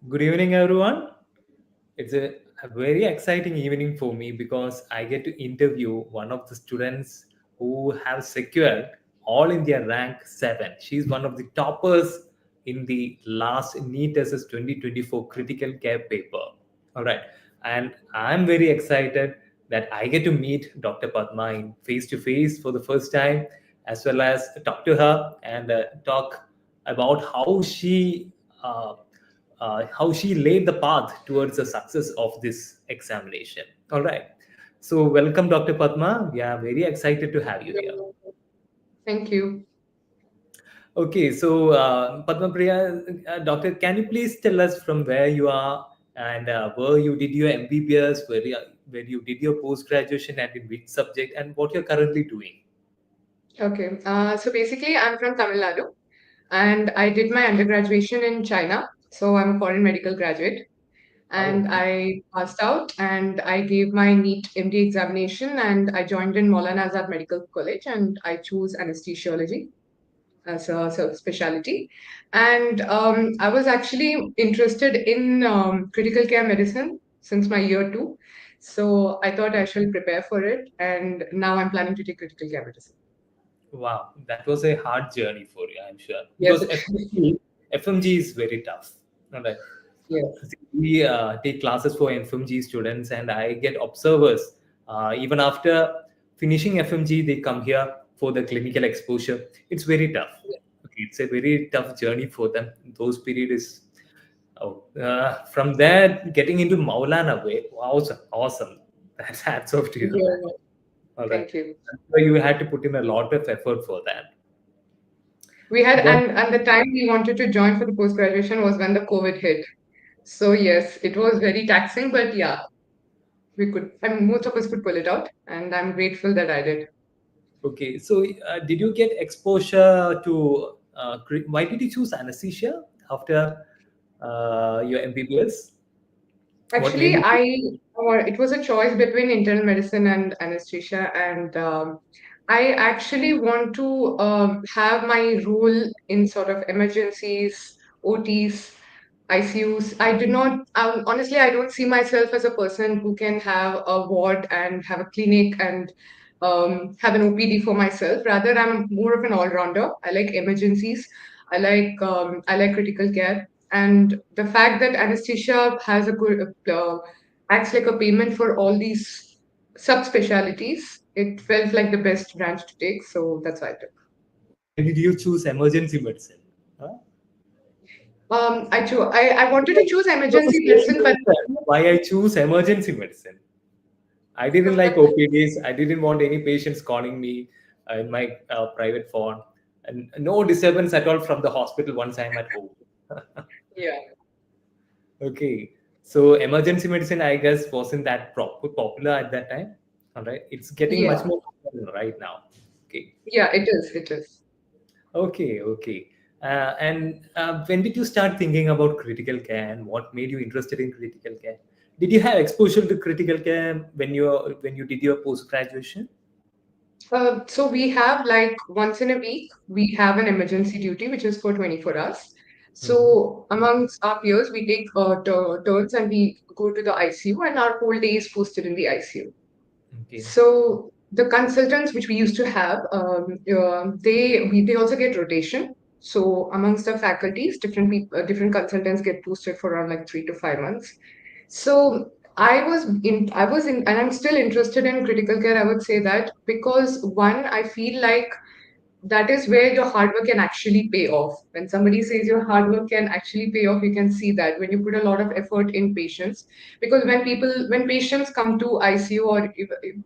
Good evening, everyone. It's a very exciting evening for me because I get to interview one of the students who have secured All India rank 7. She's one of the toppers in the last NEET SS 2024 critical care paper. All right. And I'm very excited that I get to meet Dr. Padma in face to face for the first time, as well as talk to her and talk about how she laid the path towards the success of this examination. All right. So, welcome, Dr. Padma. We are very excited to have you here. Thank you. Okay, so Padmapriya, doctor, can you please tell us from where you are and where you did your MBBS, where you did your post graduation, and in which subject, and what you're currently doing? Okay. So basically, I'm from Tamil Nadu and I did my undergraduation in China. So I'm a foreign medical graduate Oh, and okay. I passed out and I gave my NEET MD examination and I joined in Maulana Azad Medical College and I chose anesthesiology as a specialty. And I was actually interested in critical care medicine since my year two. So I thought I shall prepare for it. And now I'm planning to take critical care medicine. Wow, that was a hard journey for you, I'm sure, Yes, because FMG is very tough. All right. yes. We take classes for FMG students, and I get observers. Even after finishing FMG, they come here for the clinical exposure. It's very tough. Okay, it's a very tough journey for them. Those period is from there getting into Maulana way. Awesome, awesome. That's hats off to Thank you. you very much. All right. Thank you. So you had to put in a lot of effort for that. We had, Then and the time we wanted to join for the post graduation was when the COVID hit. So yes, it was very taxing, but yeah, we could, I mean, most of us could pull it out, and I'm grateful that I did. okay, so did you get exposure to? Why did you choose anesthesia after your MBBS? What made Actually, you? it was a choice between internal medicine and anesthesia, and I actually want to have my role in sort of emergencies, OTs, ICUs. I do not, honestly, I don't see myself as a person who can have a ward and have a clinic and have an OPD for myself. Rather, I'm more of an all-rounder. I like emergencies. I like critical care, and the fact that anesthesia has a good acts like a payment for all these subspecialties, it felt like the best branch to take. So that's why I took. Why did you choose emergency medicine? Huh? I wanted to choose It was emergency the same medicine, but question. Why I choose emergency medicine? I didn't like OPDs. I didn't want any patients calling me in my private phone, and no disturbance at all from the hospital once I'm at home. yeah, Okay, so emergency medicine, I guess, wasn't that popular at that time. All right, it's getting much yeah, more popular right now. Okay, yeah. It is. It is. okay. And when did you start thinking about critical care, and what made you interested in critical care? Did you have exposure to critical care when you did your post graduation? So we have like once in a week, we have an emergency duty, which is for 24 hours. Hmm. So amongst our peers, we take turns and we go to the ICU, and our whole day is posted in the ICU. Okay. So the consultants which we used to have, they also get rotation. So amongst the faculties, different consultants get posted for around like 3 to 5 months. So I was in, and I'm still interested in critical care. I would say that because one, I feel like that is where your hard work can actually pay off. When somebody says your hard work can actually pay off, you can see that when you put a lot of effort in patients. Because when patients come to ICU, or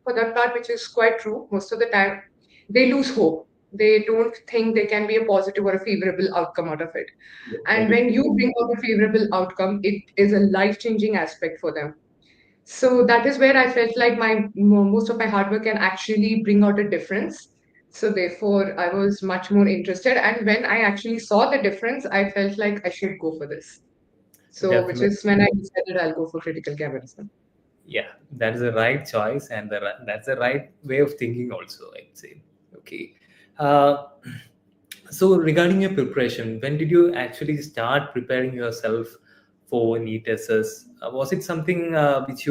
for that part, which is quite true, most of the time they lose hope. They don't think there can be a positive or a favorable outcome out of it. Yeah, And very when true. you bring out a favorable outcome, it is a life-changing aspect for them. So that is where I felt like most of my hard work can actually bring out a difference. So therefore, I was much more interested. And when I actually saw the difference, I felt like I should go for this. So which Definitely. is when I decided I'll go for critical care medicine. Yeah, that is the right choice, and that's the right way of thinking. Also, I'd say. Okay. Uh, so regarding your preparation, when did you actually start preparing yourself for NEET SS? Was it something which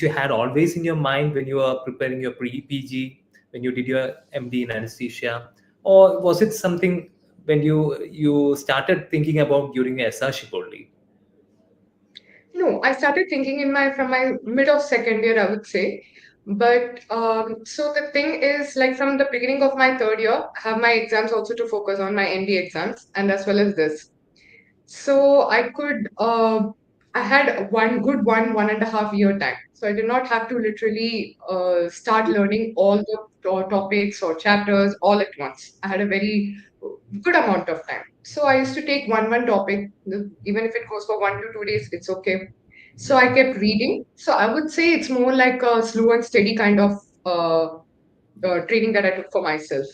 you had always in your mind when you were preparing your pre-PG, when you did your MD in anesthesia, or was it something when you started thinking about during your SRship only? No, I started thinking in my from my mid of second year, I would say. But so the thing is, like from the beginning of my third year, I have my exams also to focus on my ND exams and as well as this. So I had one and a half year time. So I did not have to literally start learning all the topics or chapters all at once. I had a very good amount of time. So I used to take one topic, even if it goes for 1 to 2 days, it's okay. So I kept reading. So I would say it's more like a slow and steady kind of training that I took for myself,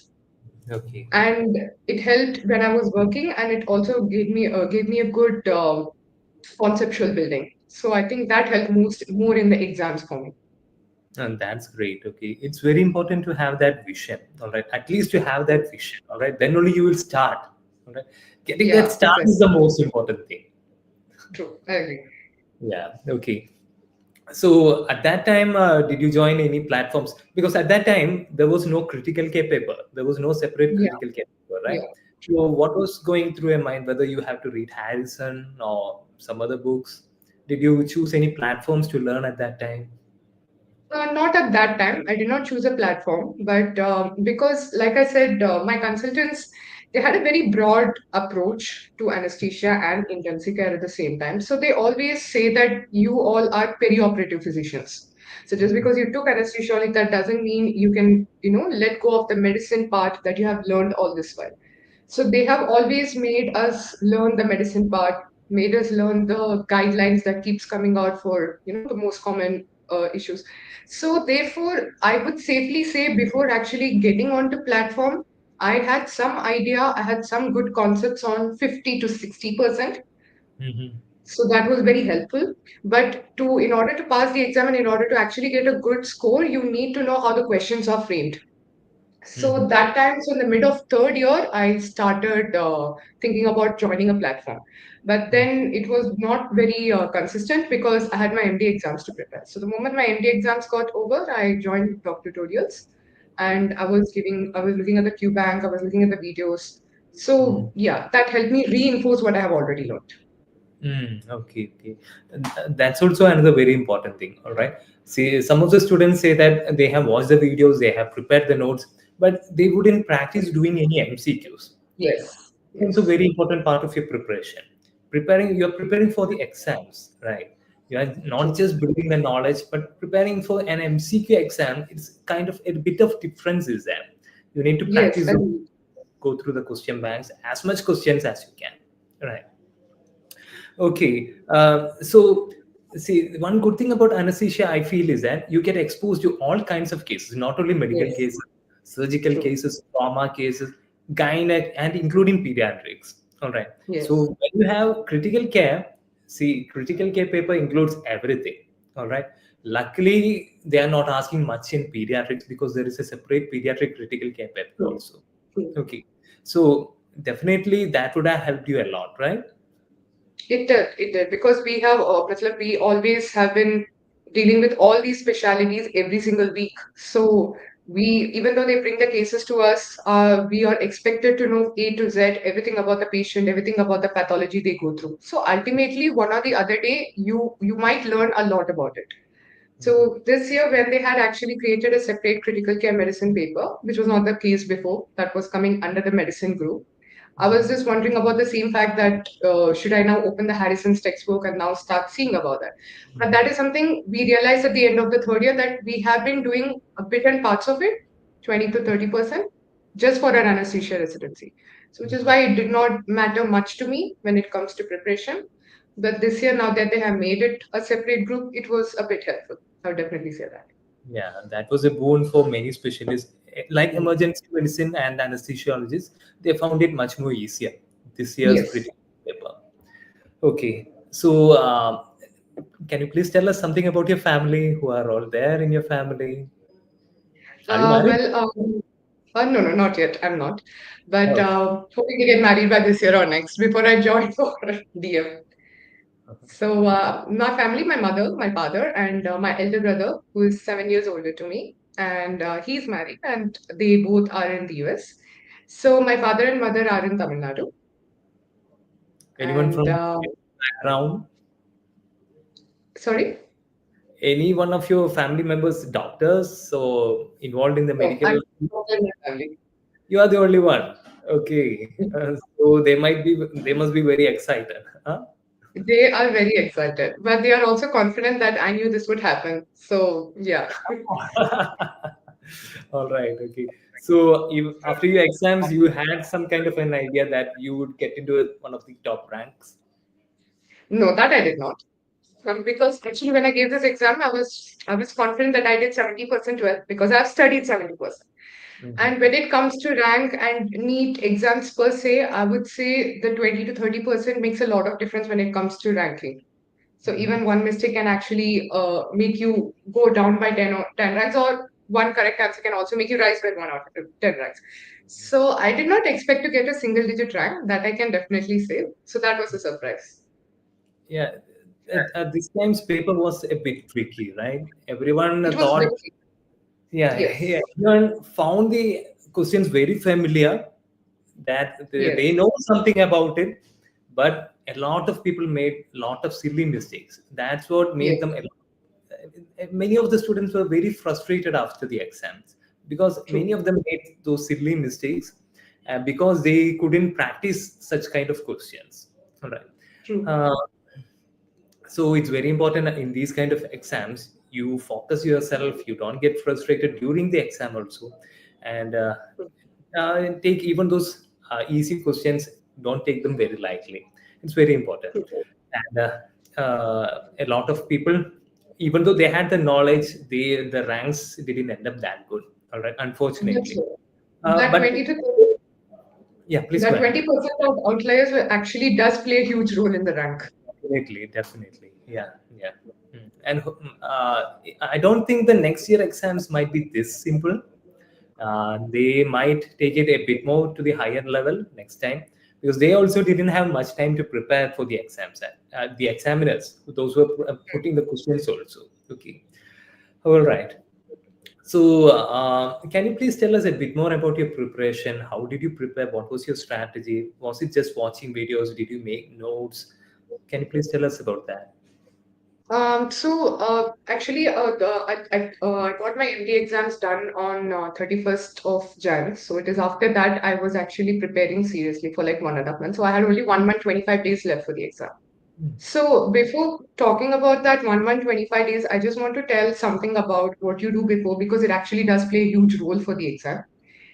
Okay. and it helped when I was working, and it also gave me a good conceptual building. So I think that helped most more in the exams for me. And that's great. Okay. It's very important to have that vision. All right. At least you have that vision. All right. Then only you will start. All right. Getting that Yeah, start exactly. is the most important thing. True. I agree. Yeah. Okay. So at that time, did you join any platforms? Because at that time, there was no critical care paper. There was no separate Yeah, critical care paper, right? yeah. So what was going through your mind, whether you have to read Harrison or some other books? Did you choose any platforms to learn at that time? Not at that time. I did not choose a platform, but because, like I said, my consultants, they had a very broad approach to anesthesia and intensive care at the same time. So they always say that you all are perioperative physicians. So just because you took anesthesiology, that doesn't mean you can, let go of the medicine part that you have learned all this while. So they have always made us learn the medicine part, made us learn the guidelines that keeps coming out for the most common issues. So therefore, I would safely say before actually getting onto platform, I had some idea, I had some good concepts on 50 to 60%. Mm-hmm. So that was very helpful. But in order to pass the exam and in order to actually get a good score, you need to know how the questions are framed. So Mm-hmm. that time, so in the mid of third year, I started thinking about joining a platform. But then it was not very consistent because I had my MD exams to prepare. So the moment my MD exams got over, I joined DocTutorials, and I was looking at the Q bank, I was looking at the videos. Mm-hmm. So yeah, that helped me reinforce what I have already learned. Okay, okay. That's also another very important thing. All right. See, some of the students say that they have watched the videos, they have prepared the notes, but they wouldn't practice doing any MCQs. Right. Yes, Also, yes, very important part of your preparation. You're preparing for the exams, right? You are not true. just building the knowledge, but preparing for an MCQ exam. It's kind of a bit of difference is there. You need to Yes, practice, agreed. go through the question banks as much questions as you can. Right. Okay. So, see, one good thing about anesthesia, I feel, is that you get exposed to all kinds of cases, not only medical Yes, cases, surgical true. cases, trauma cases, gynec, and including pediatrics. All right. So, Yes, when you have critical care, see, critical care paper includes everything. All right. Luckily, they are not asking much in pediatrics because there is a separate pediatric critical care paper true. also. True. Okay. So, definitely that would have helped you a lot, right? It did, because matlab, we always have been dealing with all these specialities every single week. So even though they bring the cases to us, we are expected to know A to Z, everything about the patient, everything about the pathology they go through. So ultimately, one or the other day, you might learn a lot about it. So this year, when they had actually created a separate critical care medicine paper, which was not the case before, that was coming under the medicine group. I was just wondering about the same fact that should I now open the Harrison's textbook and now start seeing about that? But that is something we realized at the end of the third year, that we have been doing a bit and parts of it, 20 to 30%, just for an anesthesia residency. So which is why it did not matter much to me when it comes to preparation. But this year, now that they have made it a separate group, it was a bit helpful. I would definitely say that. Yeah, that was a boon for many specialists, like Mm. emergency medicine and anesthesiologists. They found it much more easier this year's Yes. critical paper. Okay, so can you please tell us something about your family? Who are all there in your family? Are you Uh, married? well, um, no, no, not yet. I'm not. But Okay. hoping to get married by this year or next before I join for DM. So my family, my mother, my father, and my elder brother, who is 7 years older to me, and he's married, and they both are in the US. So my father and mother are in Tamil Nadu, Anyone and from background? sorry, Any one of your family members doctors so involved in the no, I'm medical? not in my family. You are the only one. Okay. So they must be very excited. Huh? They are very excited, but they are also confident that I knew this would happen. So yeah. All right. Okay. So after your exams, you had some kind of an idea that you would get into one of the top ranks. No, that I did not. Because actually, when I gave this exam, I was confident that I did 70% well because I've studied 70%. Mhm. And when it comes to rank and NEET exams per se, I would say the 20 to 30% makes a lot of difference when it comes to ranking. So Mhm. even one mistake can actually make you go down by 10 or 10 ranks, or one correct answer can also make you rise by 1 out of 10 ranks. So I did not expect to get a single digit rank, that I can definitely say. So that was a surprise. Yeah. This time's paper was a bit tricky, right? Everyone It was thought, very, yeah, yes, yeah, everyone found the questions very familiar, that they yes, know something about it, but a lot of people made a lot of silly mistakes. That's what made yes, them many of the students were very frustrated after the exams because many true, of them made those silly mistakes because they couldn't practice such kind of questions. All right. true. uh, so it's very important in these kind of exams you focus yourself, you don't get frustrated during the exam also, and take even those easy questions, don't take them very lightly. It's very important. And a lot of people, even though they had the knowledge, the ranks didn't end up that good, all right, That's unfortunately. right. That But 20 to 30, yeah, please go that ahead. 20% of outliers actually does play a huge role in the rank. Definitely, definitely. Yeah, yeah. And I don't think the next year exams might be this simple. They might take it a bit more to the higher level next time because they also didn't have much time to prepare for the exams. The examiners, those who were putting the questions also. Okay. All right. So, can you please tell us a bit more about your preparation? How did you prepare? What was your strategy? Was it just watching videos? Did you make notes? Can you please tell us about that? Actually, I got my MD exams done on 31st of Jan. So it is after that I was actually preparing seriously for like 1.5 months. So I had only 1 month, 25 days left for the exam. So before talking about that 1 month, 25 days, I just want to tell something about what you do before because it actually does play a huge role for the exam.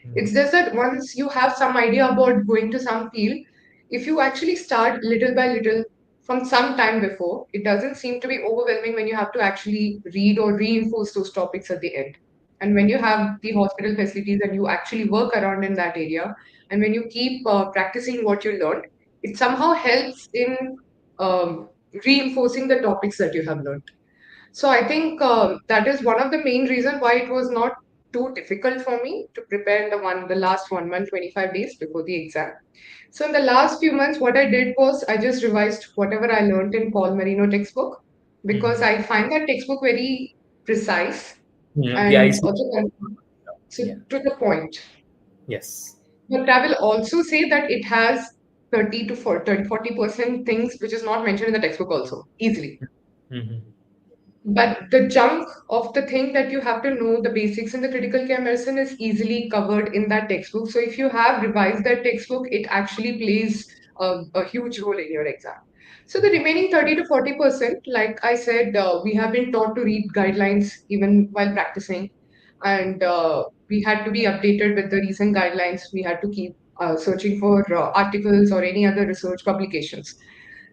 Mhm. It's just that once you have some idea about going to some field, if you actually start little by little from some time before, it doesn't seem to be overwhelming when you have to actually read or reinforce those topics at the end. And when you have the hospital facilities and you actually work around in that area, and when you keep practicing what you learned, it somehow helps in um, reinforcing the topics that you have learned. So I think that is one of the main reason why it was not too difficult for me to prepare in the last 1 month, 25 days before the exam. So in the last few months, what I did was I just revised whatever I learned in Paul Marino textbook because Mhm. I find that textbook very precise Mhm. The and IC. also so Yeah. to the point. Yes. But I will also say that it has 30 to 40% things which is not mentioned in the textbook also easily. Mhm. But the chunk of the thing that you have to know, the basics in the critical care medicine, is easily covered in that textbook. So if you have revised that textbook, it actually plays a huge role in your exam. So the remaining 30 to 40%, like I said, we have been taught to read guidelines even while practicing. And we had to be updated with the recent guidelines. We had to keep searching for articles or any other research publications.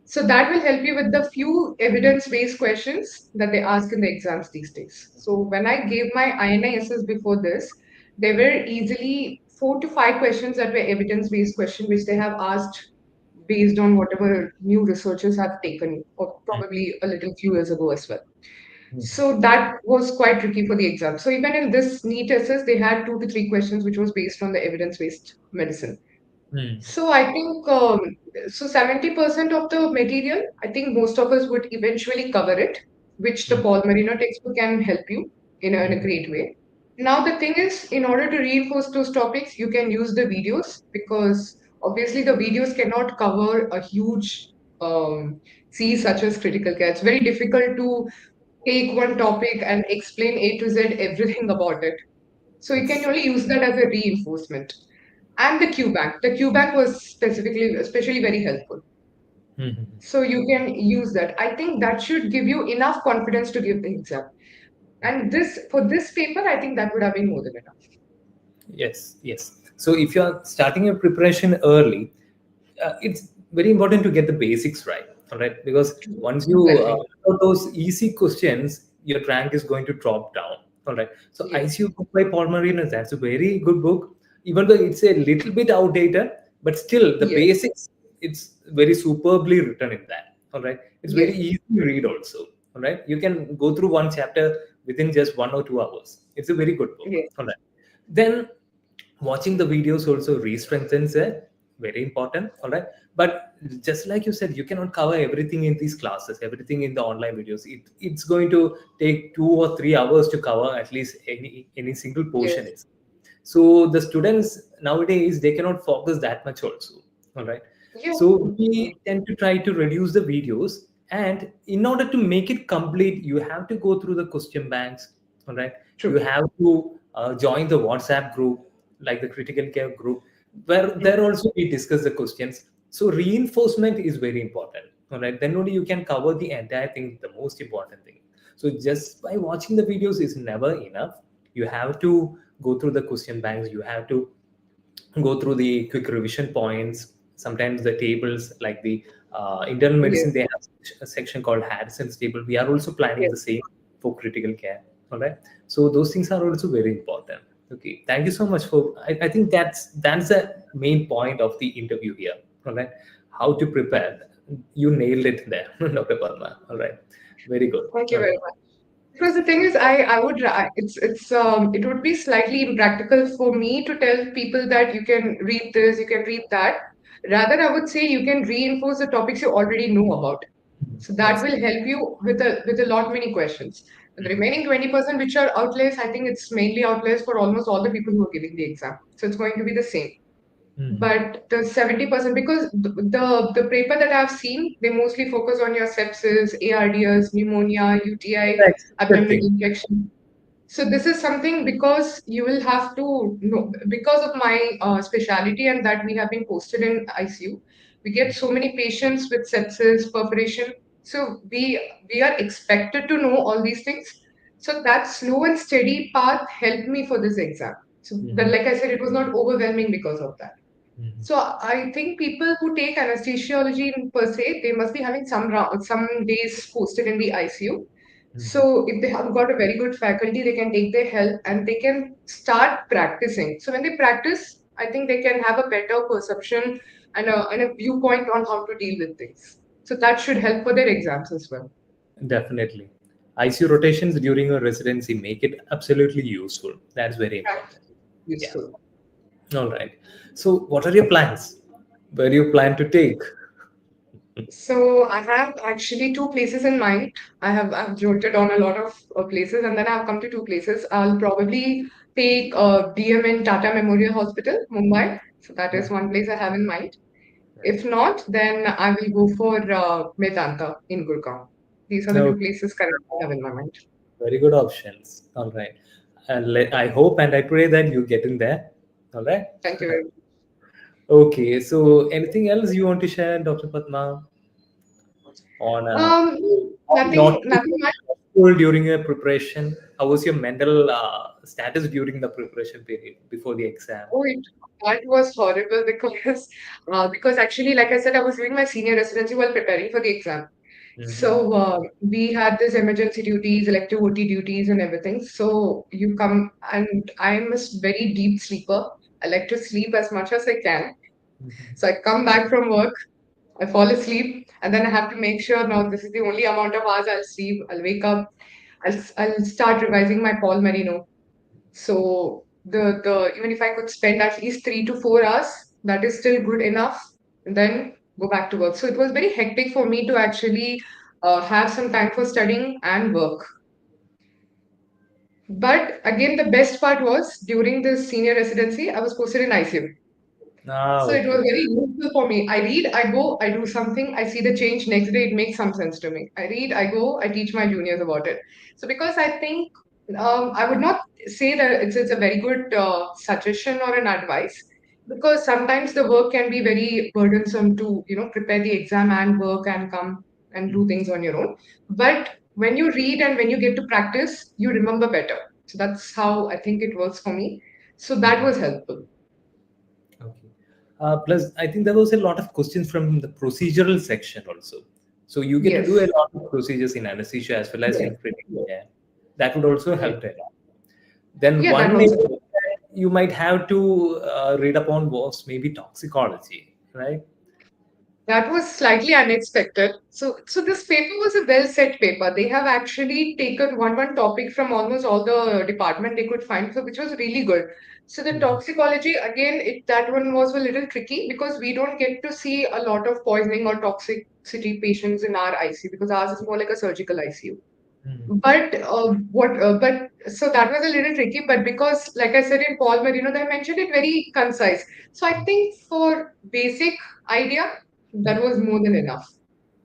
So that will help you with the few evidence-based questions that they ask in the exams these days. So when I gave my INISS before this, there were easily 4 to 5 questions that were evidence-based questions, which they have asked based on whatever new researchers have taken, or probably a little few years ago as well. Mhm. So that was quite tricky for the exam. So even in this NEET SS, they had 2 to 3 questions, which was based on the evidence-based medicine. Hmm. So I think so 70% of the material, I think most of us would eventually cover it, which the Hmm. Paul Marino textbook can help you in a Hmm. great way. Now the thing is, in order to reinforce those topics, you can use the videos because obviously the videos cannot cover a huge sea such as critical care. It's very difficult to take one topic and explain A to Z everything about it. So you can Yes. only use that as a reinforcement. And the Q bank. The Q bank was especially very helpful. Hmm. So you can use that. I think that should give you enough confidence to give the exam. And this for this paper, I think that would have been more than enough. Yes, yes. So if you are starting your preparation early, it's very important to get the basics right. All right, because once you Well, know those easy questions, your rank is going to drop down. All right. So yes, ICU book by Paul Marino, that's a very good book, even though it's a little bit outdated, but still the yes, basics, it's very superbly written in that. All right. It's very yes, easy to read also. All right. You can go through one chapter within just 1 or 2 hours. It's a very good book. yes, All right. Then watching the videos also re-strengthens it, very important. All right, but just like you said, you cannot cover everything in these classes, everything in the online videos. It's going to take 2 or 3 hours to cover at least any single portion. yes, So the students nowadays, they cannot focus that much also. All right, yes, so we tend to try to reduce the videos, and in order to make it complete, you have to go through the question banks. All right, you true. have to join the WhatsApp group, like the critical care group, where Mm, there also we discuss the questions. So reinforcement is very important. All right, then only you can cover the entire thing, the most important thing. So just by watching the videos is never enough. You have to go through the question banks, you have to go through the quick revision points, sometimes the tables, like the internal medicine, yes, they have a section called Harrison's table. We are also planning yes. the same for critical care. All right, so those things are also very important. Okay, thank you so much for, I think that's the main point of the interview here. All right, how to prepare. You nailed it there. Dr. Padma. All right, very good. Thank you All very right. much. Because the thing is, it would be slightly impractical for me to tell people that you can read this, you can read that. Rather, I would say you can reinforce the topics you already know about. So that Yes. will help you with a lot many questions. The Mhm. remaining 20%, which are outlays, I think it's mainly outlays for almost all the people who are giving the exam. So it's going to be the same. Mhm. But the 70%, because the paper that I've seen, they mostly focus on your sepsis, ARDS, pneumonia, UTI, That's the abdominal thing. infection. So this is something because you will have to know because of my specialty and that we have been posted in ICU. We get so many patients with sepsis, perforation. So we are expected to know all these things. So that slow and steady path helped me for this exam. So that, Mhm. like I said, it was not overwhelming because of that. Mhm. So I think people who take anesthesiology in per se, they must be having some days posted in the ICU. Mhm. So if they have got a very good faculty, they can take their help and they can start practicing. So when they practice, I think they can have a better perception and a viewpoint on how to deal with things. So that should help for their exams as well. Definitely. ICU rotations during your residency make it absolutely useful. That's very important. Practice Yeah. useful. All right. So, what are your plans? Where do you plan to take? So I have actually two places in mind. I've jotted on a lot of places, and then I've come to two places. I'll probably take DM in Tata Memorial Hospital, Mumbai. So that Yeah. is one place I have in mind. Right. If not, then I will go for Medanta in Gurgaon. These are the two Okay. places currently I have in my mind. Very good options. All right. And I hope and I pray that you get in there. All right. Thank you very much. Okay. So, anything else you want to share, Dr. Padma, on Um, not nothing much. school during your preparation? How was your mental status during the preparation period before the exam? Oh, that was horrible because actually, like I said, I was doing my senior residency while preparing for the exam. Hmm. So we had this emergency duties, elective OT duties, and everything. So you come, and I'm a very deep sleeper. I like to sleep as much as I can. So I come back from work, I fall asleep, and then I have to make sure now this is the only amount of hours I'll sleep. I'll wake up. I'll start revising my Paul Marino. So the even if I could spend at least 3 to 4 hours, that is still good enough, and then go back to work. So it was very hectic for me to actually have some time for studying and work. But again, the best part was during the senior residency, I was posted in ICU. Ah, So it was okay. very useful for me. I read, I go, I do something, I see the change next day, it makes some sense to me. I read, I go, I teach my juniors about it. So because I think I would not say that it's a very good suggestion or an advice, because sometimes the work can be very burdensome to, prepare the exam and work and come and do Mm, things on your own. But when you read and when you get to practice, you remember better. So that's how I think it works for me. So that mm. was helpful. Okay. Plus, I think there was a lot of questions from the procedural section also. So you get to do a Yes. lot of procedures in anesthesia as well as Yes. in critical care. That would also Yes. help a lot. Then Yeah, that one also. area you might have to read upon was maybe toxicology, right? That was slightly unexpected. So this paper was a well set paper. They have actually taken one topic from almost all the department they could find, so which was really good. So the Mhm. toxicology again, that one was a little tricky because we don't get to see a lot of poisoning or toxicity patients in our ICU because ours is more like a surgical ICU. Mhm. But so that was a little tricky, but because, like I said in Polymer, they mentioned it very concise. So I think for basic idea, that was more than enough.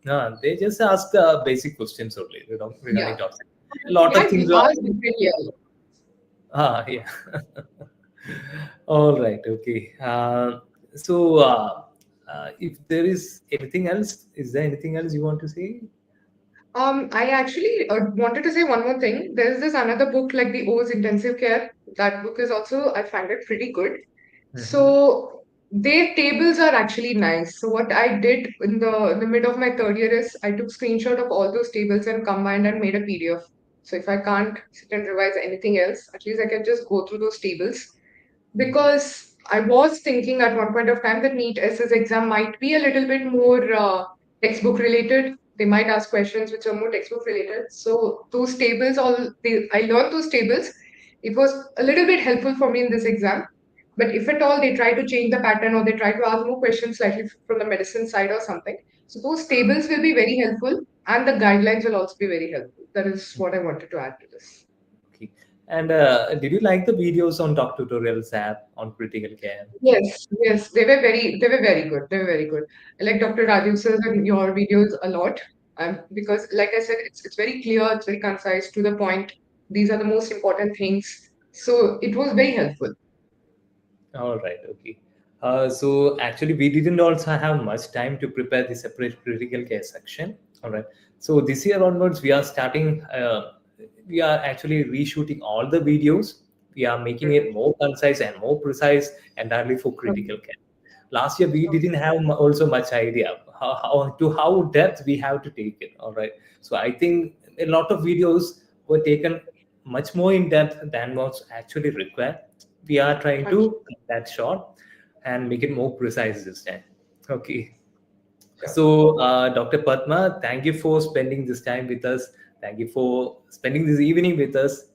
No, they just ask basic questions only, regarding Yeah. toxic. A lot of Yeah, things we are. asked really well. Yeah. All right. Okay. If there is anything else, is there anything else you want to say? I actually wanted to say one more thing. There's this another book like the O's Intensive Care. That book is also, I find it pretty good. Mm-hmm. So their tables are actually nice. So what I did in the mid of my third year is I took screenshot of all those tables and combined and made a PDF. So if I can't sit and revise anything else, at least I can just go through those tables, because I was thinking at one point of time that NEET SS exam might be a little bit more textbook related. They might ask questions which are more textbook related. So those tables, I learned those tables. It was a little bit helpful for me in this exam. But if at all they try to change the pattern or they try to ask more questions slightly from the medicine side or something, so those tables will be very helpful and the guidelines will also be very helpful. That is what I wanted to add to this. Okay. And did you like the videos on DocTutorials app on critical care? Yes, yes, they were very good. They were very good. I like Dr. Rajiv sir and your videos a lot. Because like I said, it's very clear, it's very concise, to the point. These are the most important things. So it was very helpful. All right. Okay. So actually, we didn't also have much time to prepare the separate critical care section. All right. So this year onwards, we are starting. We are actually reshooting all the videos. We are making it Mhm. more concise and more precise entirely for Okay. critical care. Last year, we Okay. didn't have also much idea how depth we have to take it. All right. So I think a lot of videos were taken much more in depth than what's actually required. We are trying Understood. to cut that short and make it more precise this time. Okay. Sure. So, Dr. Padma, thank you for spending this time with us. Thank you for spending this evening with us,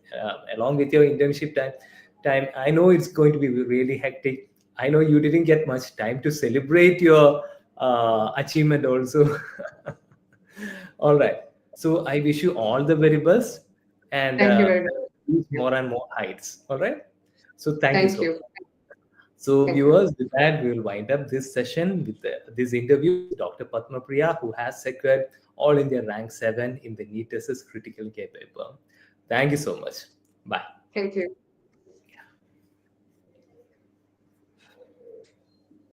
along with your internship time. I know it's going to be really hectic. I know you didn't get much time to celebrate your achievement also. All right. So I wish you all the very best and Thank you very much. reach Thank more and more heights. All right. So thank you Thank so much. you. So, Thank you. viewers, with that, we will wind up this session with this interview with Dr. Padmapriya, who has secured All India Rank 7 in the NEET SS Critical Care paper. Thank you so much. Bye. Thank you.